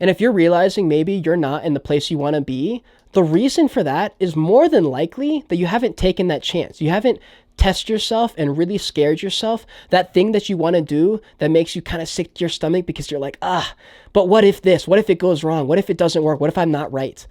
And if you're realizing maybe you're not in the place you want to be, the reason for that is more than likely that you haven't taken that chance. You haven't tested yourself and really scared yourself. That thing that you want to do that makes you kind of sick to your stomach because you're like, but what if this? What if it goes wrong? What if it doesn't work? What if I'm not right?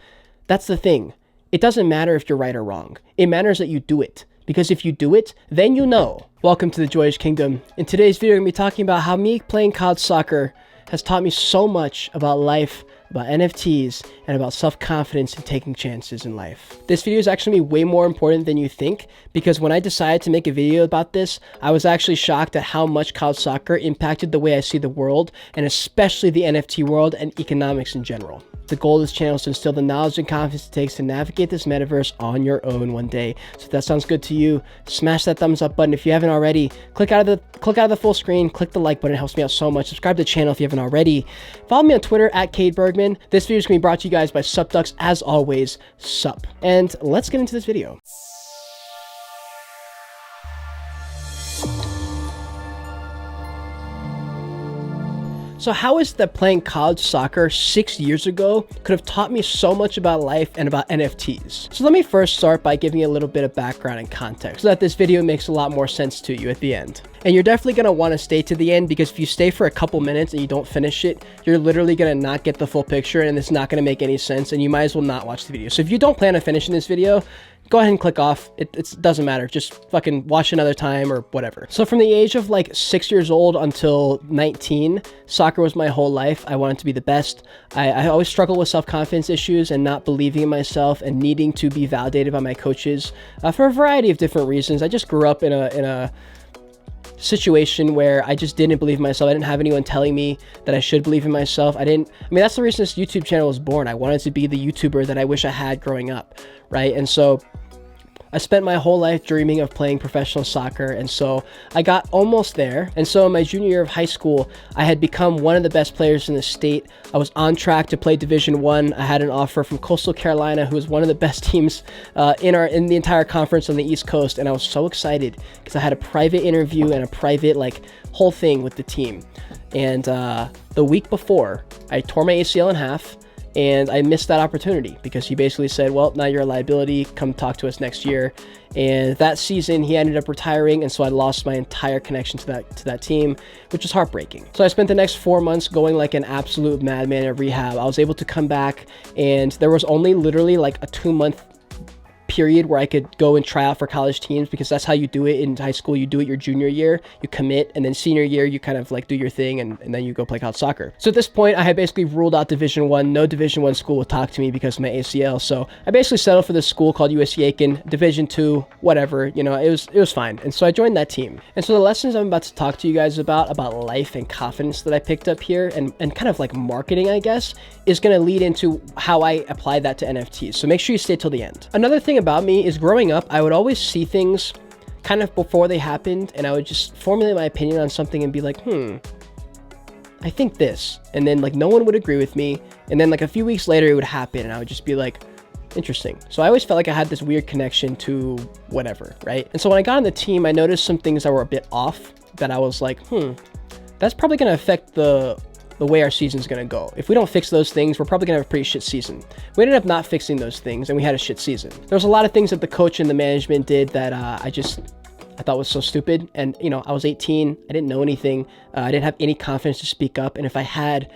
That's the thing. It doesn't matter if you're right or wrong. It matters that you do it. Because if you do it, then you know. Welcome to the Joyage Kingdom. In today's video, I'm going to be talking about how me playing college soccer has taught me so much about life, about NFTs, and about self-confidence and taking chances in life. This video is actually way more important than you think, because when I decided to make a video about this, I was actually shocked at how much college soccer impacted the way I see the world, and especially the NFT world and economics in general. The goal of this channel is to instill the knowledge and confidence it takes to navigate this metaverse on your own one day. So if that sounds good to you, smash that thumbs up button. If you haven't already, click out of the full screen, click the like button. It helps me out so much. Subscribe to the channel if you haven't already. Follow me on Twitter at Cade Bergman. This video is going to be brought to you guys by SupDucks, as always. Sup. And let's get into this video. So how is it that playing college soccer 6 years ago could have taught me so much about life and about NFTs? So let me first start by giving you a little bit of background and context so that this video makes a lot more sense to you at the end. And you're definitely going to want to stay to the end, because if you stay for a couple minutes and you don't finish it, you're literally going to not get the full picture and it's not going to make any sense, and you might as well not watch the video. So if you don't plan on finishing this video, go ahead and click off. It doesn't matter. Just fucking watch another time or whatever. So from the age of like 6 years old until 19, soccer was my whole life. I wanted to be the best. I always struggled with self-confidence issues and not believing in myself and needing to be validated by my coaches for a variety of different reasons. I just grew up in a situation where I just didn't believe in myself. I didn't have anyone telling me that I should believe in myself. That's the reason this YouTube channel was born. I wanted to be the YouTuber that I wish I had growing up, right? And so I spent my whole life dreaming of playing professional soccer, and so I got almost there. And so in my junior year of high school, I had become one of the best players in the state. I was on track to play Division I. I had an offer from Coastal Carolina, who was one of the best teams in the entire conference on the East Coast, and I was so excited because I had a private interview and a private whole thing with the team. And the week before, I tore my ACL in half. And I missed that opportunity because he basically said, well, now you're a liability, come talk to us next year. And that season he ended up retiring, and so I lost my entire connection to that team, which was heartbreaking. So I spent the next 4 months going like an absolute madman at rehab. I was able to come back, and there was only literally like a 2-month period where I could go and try out for college teams, because that's how you do it in high school. You do it your junior year, you commit, and then senior year you kind of like do your thing, and then you go play college soccer. So at this point I had basically ruled out Division I. No Division I school would talk to me because of my ACL, so I basically settled for this school called USC Aiken, Division II, whatever, it was fine. And so I joined that team. And so the lessons I'm about to talk to you guys about life and confidence that I picked up here, and kind of like marketing, I guess, is going to lead into how I apply that to NFTs. So make sure you stay till the end. Another thing about me is, growing up, I would always see things kind of before they happened, and I would just formulate my opinion on something and be like, I think this, and then no one would agree with me, and then a few weeks later it would happen and I would just be like, interesting. So I always felt like I had this weird connection to whatever, right? And so when I got on the team, I noticed some things that were a bit off, that I was like, that's probably going to affect the way our season's going to go. If we don't fix those things, we're probably going to have a pretty shit season. We ended up not fixing those things, and we had a shit season. There was a lot of things that the coach and the management did that I thought was so stupid. And, I was 18. I didn't know anything. I didn't have any confidence to speak up. And if I had,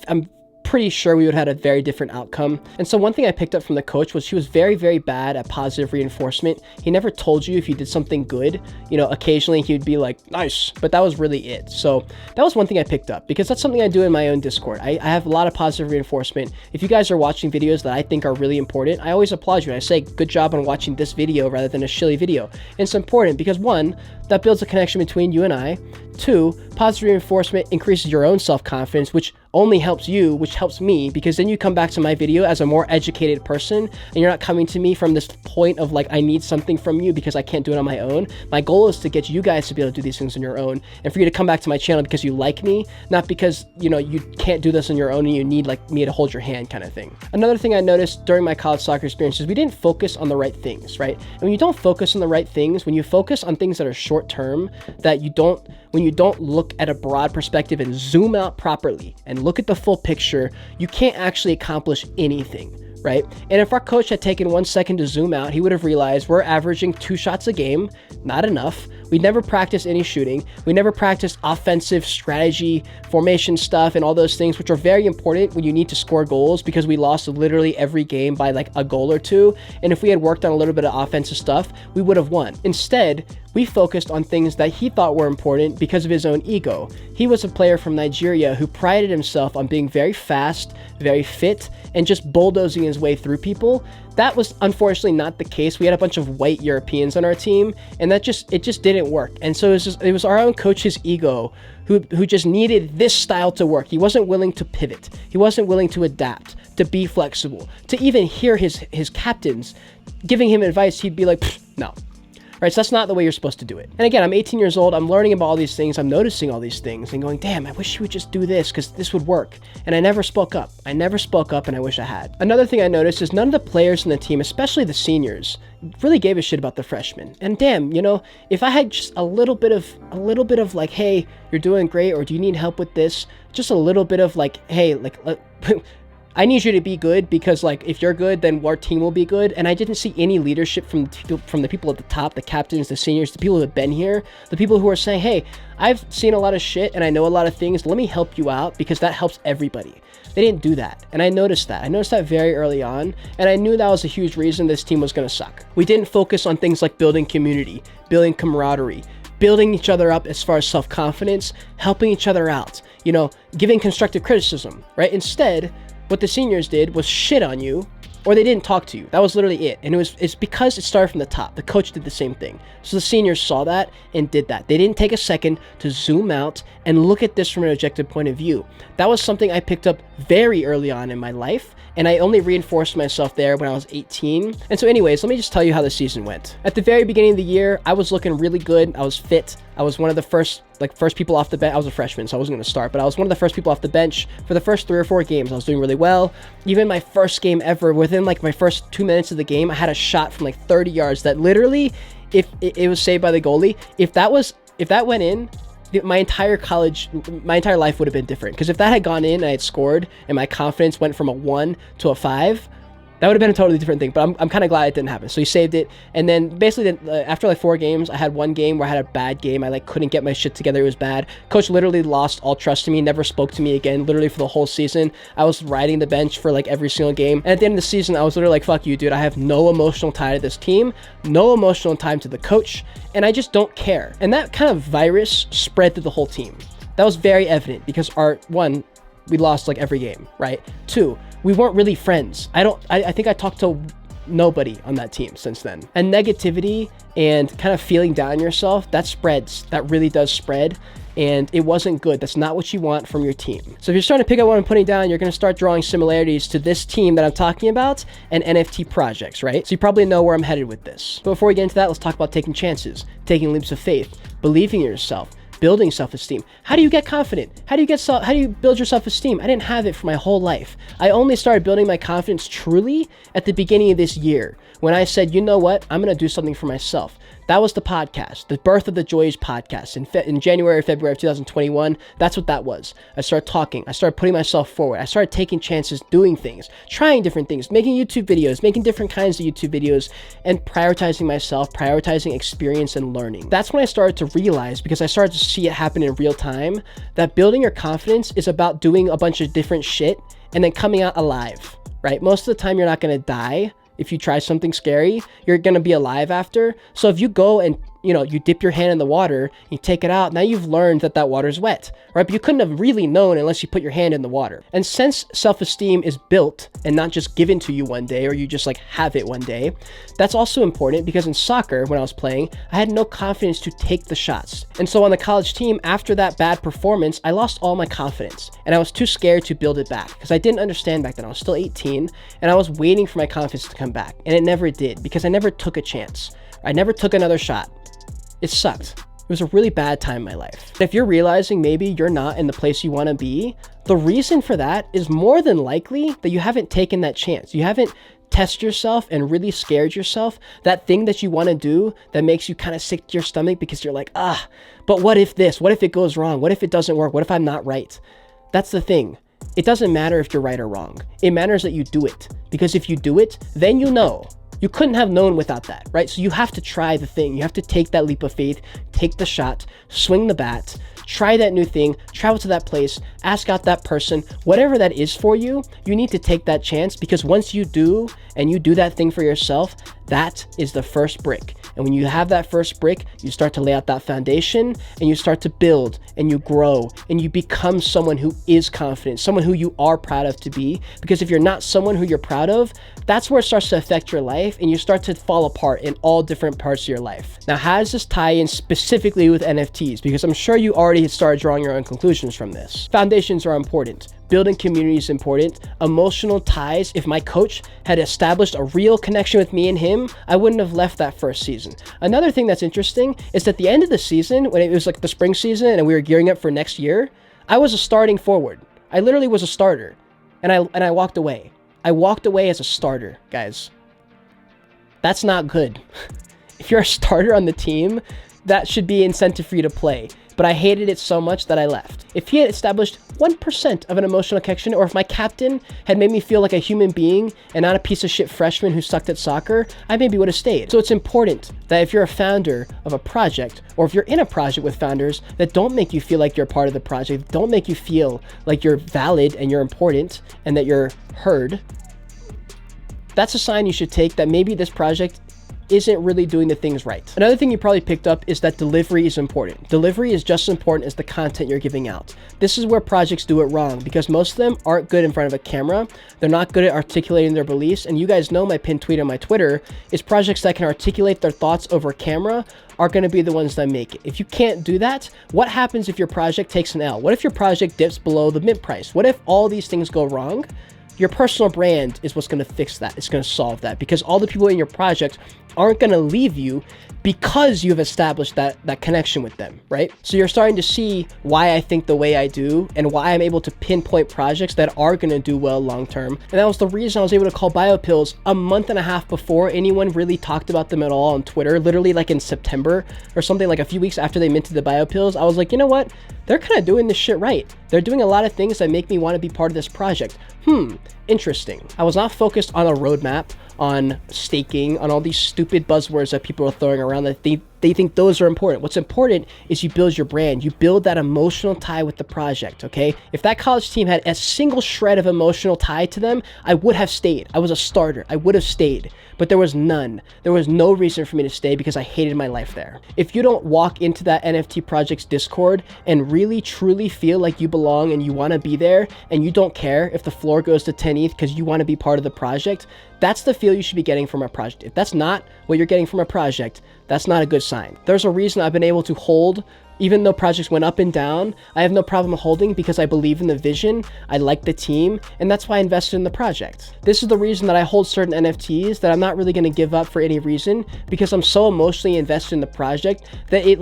I'm pretty sure we would have had a very different outcome. And so one thing I picked up from the coach was he was very, very bad at positive reinforcement. He never told you if you did something good. Occasionally he'd be like, nice, but that was really it. So that was one thing I picked up, because that's something I do in my own Discord. I have a lot of positive reinforcement. If you guys are watching videos that I think are really important, I always applaud you. And I say, good job on watching this video rather than a shilly video. And it's important because, one, that builds a connection between you and I. 2, positive reinforcement increases your own self-confidence, which only helps you, which helps me, because then you come back to my video as a more educated person, and you're not coming to me from this point of I need something from you because I can't do it on my own. My goal is to get you guys to be able to do these things on your own, and for you to come back to my channel because you like me, not because you can't do this on your own and you need me to hold your hand kind of thing. Another thing I noticed during my college soccer experience is we didn't focus on the right things, right? And when you don't focus on the right things, when you focus on things that are short term that when you don't look at a broad perspective and zoom out properly and look at the full picture, you can't actually accomplish anything. Right? And if our coach had taken 1 second to zoom out, he would have realized we're averaging 2 shots a game, not enough. We never practiced any shooting. We never practiced offensive strategy, formation stuff, and all those things, which are very important when you need to score goals, because we lost literally every game by like a goal or two. And if we had worked on a little bit of offensive stuff, we would have won. Instead, we focused on things that he thought were important because of his own ego. He was a player from Nigeria who prided himself on being very fast, very fit, and just bulldozing his way through people. That was unfortunately not the case. We had a bunch of white Europeans on our team, and it just didn't work. And so it was our own coach's ego who just needed this style to work. He wasn't willing to pivot. He wasn't willing to adapt, to be flexible, to even hear his captains giving him advice. He'd be like, no. Right, so that's not the way you're supposed to do it. And again, I'm 18 years old, I'm learning about all these things, I'm noticing all these things and going, damn, I wish you would just do this because this would work. And I never spoke up. And I wish I had. Another thing I noticed is none of the players in the team, especially the seniors, really gave a shit about the freshmen. And damn, if I had just a little bit of like, hey, you're doing great, or do you need help with this? Just a little bit of like, hey, like, I need you to be good because, like, if you're good, then our team will be good. And I didn't see any leadership from the people at the top, the captains, the seniors, the people who have been here, the people who are saying, hey, I've seen a lot of shit and I know a lot of things. Let me help you out because that helps everybody. They didn't do that. And I noticed that. I noticed that very early on. And I knew that was a huge reason this team was going to suck. We didn't focus on things like building community, building camaraderie, building each other up as far as self-confidence, helping each other out, giving constructive criticism, right? Instead, what the seniors did was shit on you, or they didn't talk to you. That was literally it. And it's because it started from the top. The coach did the same thing. So the seniors saw that and did that. They didn't take a second to zoom out and look at this from an objective point of view. That was something I picked up very early on in my life, and I only reinforced myself there when I was 18. And so anyways, let me just tell you how the season went. At the very beginning of the year, I was looking really good. I was fit. I was one of the first people off the bench. I was a freshman, so I wasn't going to start, but I was one of the first people off the bench for the first 3 or 4 games. I was doing really well. Even my first game ever, within like my first 2 minutes of the game, I had a shot from like 30 yards that literally, if it was saved by the goalie, if that went in, my entire life would have been different. Because if that had gone in and I had scored and my confidence went from a 1 to a 5, that would have been a totally different thing, but I'm kind of glad it didn't happen. So he saved it, and then basically after like 4 games, I had one game where I had a bad game. I like couldn't get my shit together. It was bad. Coach literally lost all trust in me, never spoke to me again, literally for the whole season. I was riding the bench for like every single game, and at the end of the season, I was literally like, fuck you, dude. I have no emotional tie to this team, no emotional tie to the coach, and I just don't care. And that kind of virus spread through the whole team. That was very evident because we lost like every game, right? 2, we weren't really friends. I think I talked to nobody on that team since then. And negativity and kind of feeling down yourself, that spreads. That really does spread. And it wasn't good. That's not what you want from your team. So if you're starting to pick up what I'm putting down, you're going to start drawing similarities to this team that I'm talking about and NFT projects, right? So you probably know where I'm headed with this. But before we get into that, let's talk about taking chances, taking leaps of faith, believing in yourself, building self-esteem. How do you get confident? How do you build your self-esteem? I didn't have it for my whole life. I only started building my confidence truly at the beginning of this year when I said, you know what? I'm going to do something for myself. That was the podcast, the birth of the Joyage Podcast in January or February of 2021. That's what that was. I started talking. I started putting myself forward. I started taking chances, doing things, trying different things, making YouTube videos, making different kinds of YouTube videos, and prioritizing myself, prioritizing experience and learning. That's when I started to realize, because I started to see it happen in real time, that building your confidence is about doing a bunch of different shit and then coming out alive, right? Most of the time, you're not going to die. If you try something scary, you're going to be alive after. So if you go and, you dip your hand in the water, you take it out, now you've learned that water is wet, right? But you couldn't have really known unless you put your hand in the water. And since self-esteem is built and not just given to you one day, or you just like have it one day, that's also important because in soccer, when I was playing, I had no confidence to take the shots. And so on the college team, after that bad performance, I lost all my confidence and I was too scared to build it back because I didn't understand back then. I was still 18 and I was waiting for my confidence to come back, and it never did because I never took a chance. I never took another shot. It sucked. It was a really bad time in my life. If you're realizing maybe you're not in the place you want to be, the reason for that is more than likely that you haven't taken that chance. You haven't test yourself and really scared yourself, that thing that you want to do that makes you kind of sick to your stomach because you're like, but what if this? What if it goes wrong? What if it doesn't work? What if I'm not right? That's the thing. It doesn't matter if you're right or wrong. It matters that you do it, because if you do it, then you know. You couldn't have known without that, right? So you have to try the thing. You have to take that leap of faith, take the shot, swing the bat, try that new thing, travel to that place, ask out that person, whatever that is for you, you need to take that chance, because once you do, and you do that thing for yourself, that is the first brick. And when you have that first brick, you start to lay out that foundation, and you start to build, and you grow, and you become someone who is confident, someone who you are proud of to be. Because if you're not someone who you're proud of, that's where it starts to affect your life, and you start to fall apart in all different parts of your life. Now, how does this tie in specifically with NFTs? Because I'm sure you already started drawing your own conclusions from this. Foundations are important. Building community is important. Emotional ties. If my coach had established a real connection with me and him, I wouldn't have left that first season. Another thing that's interesting is that at the end of the season, when it was like the spring season and we were gearing up for next year, I was a starting forward. I literally was a starter, and I walked away. I walked away as a starter, guys. That's not good. If you're a starter on the team, that should be incentive for you to play. But I hated it so much that I left. If he had established 1% of an emotional connection, or if my captain had made me feel like a human being and not a piece of shit freshman who sucked at soccer, I maybe would have stayed. So it's important that if you're a founder of a project, or if you're in a project with founders that don't make you feel like you're part of the project, don't make you feel like you're valid and you're important and that you're heard, that's a sign you should take that maybe this project isn't really doing the things right. Another thing you probably picked up is that delivery is important. Delivery is just as important as the content you're giving out. This is where projects do it wrong, because most of them aren't good in front of a camera. They're not good at articulating their beliefs. And you guys know my pinned tweet on my Twitter is projects that can articulate their thoughts over camera are going to be the ones that make it. If you can't do that, what happens if your project takes an L? What if your project dips below the mint price? What if all these things go wrong? Your personal brand is what's going to fix that. It's going to solve that, because all the people in your project aren't going to leave you because you've established that connection with them, right? So you're starting to see why I think the way I do and why I'm able to pinpoint projects that are going to do well long term. And that was the reason I was able to call BioPills a month and a half before anyone really talked about them at all on Twitter, literally like in September or something, like a few weeks after they minted the BioPills. I was like, you know what? They're kind of doing this shit right. They're doing a lot of things that make me want to be part of this project. Interesting. I was not focused on a roadmap, on staking, on all these stupid buzzwords that people are throwing around that they think those are important. What's important is you build your brand. You build that emotional tie with the project, okay? If that college team had a single shred of emotional tie to them, I would have stayed. I was a starter. I would have stayed. But there was none. There was no reason for me to stay because I hated my life there. If you don't walk into that NFT project's Discord and really truly feel like you belong and you want to be there, and you don't care if the floor goes to 10 ETH because you want to be part of the project, that's the feel you should be getting from a project. If that's not what you're getting from a project, that's not a good sign. There's a reason I've been able to hold, even though projects went up and down, I have no problem holding because I believe in the vision, I like the team, and that's why I invested in the project. This is the reason that I hold certain NFTs that I'm not really going to give up for any reason, because I'm so emotionally invested in the project that it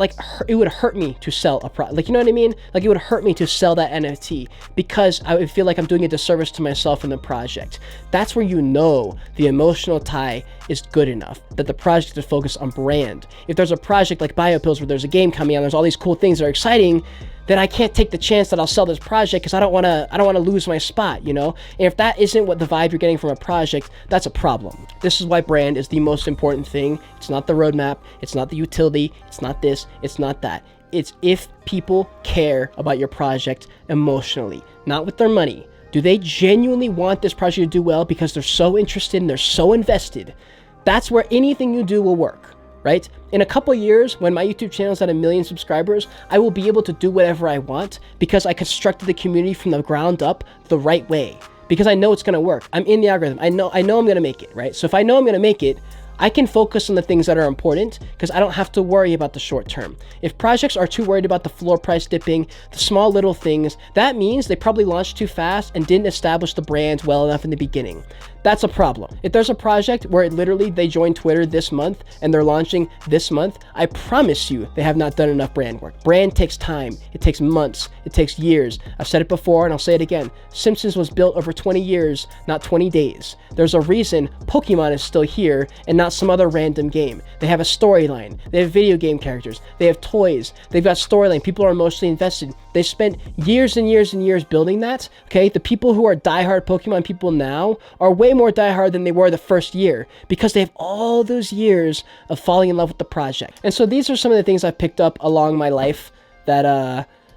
would hurt me to sell a project. Like, you know what I mean? Like, it would hurt me to sell that NFT because I would feel like I'm doing a disservice to myself in the project. That's where you know the emotional tie is good enough, that the project is focused on brand. If there's a project like BioPills where there's a game coming out, there's all these cool things that are exciting, then I can't take the chance that I'll sell this project because I don't want to lose my spot, you know? And if that isn't what the vibe you're getting from a project, that's a problem. This is why brand is the most important thing. It's not the roadmap, it's not the utility, it's not this, it's not that. It's if people care about your project emotionally, not with their money. Do they genuinely want this project to do well because they're so interested and they're so invested? That's where anything you do will work, right? In a couple years, when my YouTube channel is at 1 million subscribers, I will be able to do whatever I want because I constructed the community from the ground up the right way. Because I know it's going to work. I'm in the algorithm. I know I'm going to make it, right? So if I know I'm going to make it, I can focus on the things that are important because I don't have to worry about the short term. If projects are too worried about the floor price dipping, the small little things, that means they probably launched too fast and didn't establish the brand well enough in the beginning. That's a problem. If there's a project where they joined Twitter this month and they're launching this month, I promise you they have not done enough brand work. Brand takes time. It takes months. It takes years. I've said it before and I'll say it again. Simpsons was built over 20 years, not 20 days. There's a reason Pokemon is still here and not some other random game. They have a storyline. They have video game characters. They have toys. They've got storyline. People are emotionally invested. They spent years and years and years building that. Okay, the people who are diehard Pokemon people now are way more diehard than they were the first year because they have all those years of falling in love with the project. And so these are some of the things I've picked up along my life that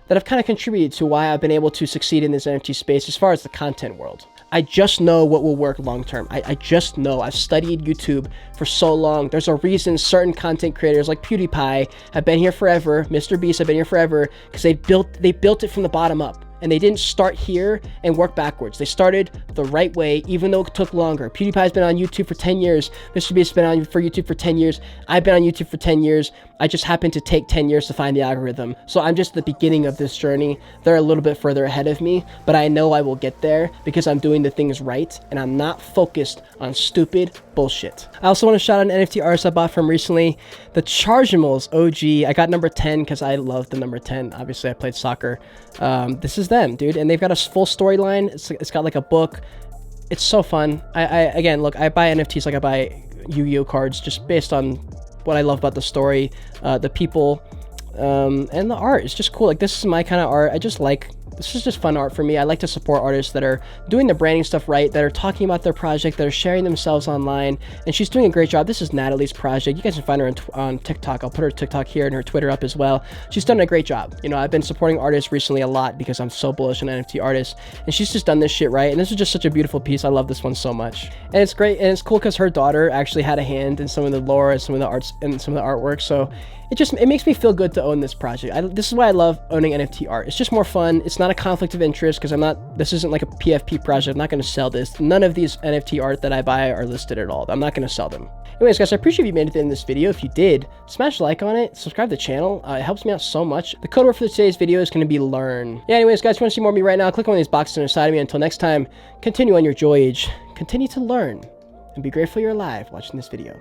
have kind of contributed to why I've been able to succeed in this NFT space as far as the content world. I just know what will work long term. I just know. I've studied YouTube for so long. There's a reason certain content creators like PewDiePie have been here forever. Mr. Beast have been here forever because they built it from the bottom up. And they didn't start here and work backwards. They started the right way, even though it took longer. PewDiePie's been on YouTube for 10 years. Mr. Beast's been on YouTube for 10 years. I've been on YouTube for 10 years. I just happened to take 10 years to find the algorithm. So I'm just at the beginning of this journey. They're a little bit further ahead of me, but I know I will get there because I'm doing the things right and I'm not focused on stupid bullshit. I also want to shout out an NFT artist I bought from recently, the Chargemals OG. I got number 10 because I love the number 10. Obviously, I played soccer. This is them, dude, and they've got a full storyline. It's got like a book. It's so fun. Again, look, I buy NFTs like I buy Yu-Gi-Oh cards just based on what I love about the story, the people, and the art. It's just cool. Like, this is my kind of art. This is just fun art for me. I like to support artists that are doing the branding stuff right, that are talking about their project, that are sharing themselves online, and she's doing a great job. This is Natalie's project. You guys can find her on TikTok. I'll put her TikTok here and her Twitter up as well. She's done a great job. You know, I've been supporting artists recently a lot because I'm so bullish on NFT artists, and she's just done this shit right, and this is just such a beautiful piece. I love this one so much. And it's great, and it's cool because her daughter actually had a hand in some of the lore and some of the arts and some of the artwork, so it makes me feel good to own this project. This is why I love owning NFT art. It's just more fun. It's not a conflict of interest because this isn't like a PFP project. I'm not going to sell this. None of these NFT art that I buy are listed at all. I'm not going to sell them. Anyways, guys, I appreciate if you made it to the end of this video. If you did, smash a like on it, subscribe to the channel. It helps me out so much. The code word for today's video is going to be learn. Yeah, anyways, guys, if you want to see more of me right now, click on these boxes on the side of me. Until next time, continue on your Joyage. Continue to learn and be grateful you're alive watching this video.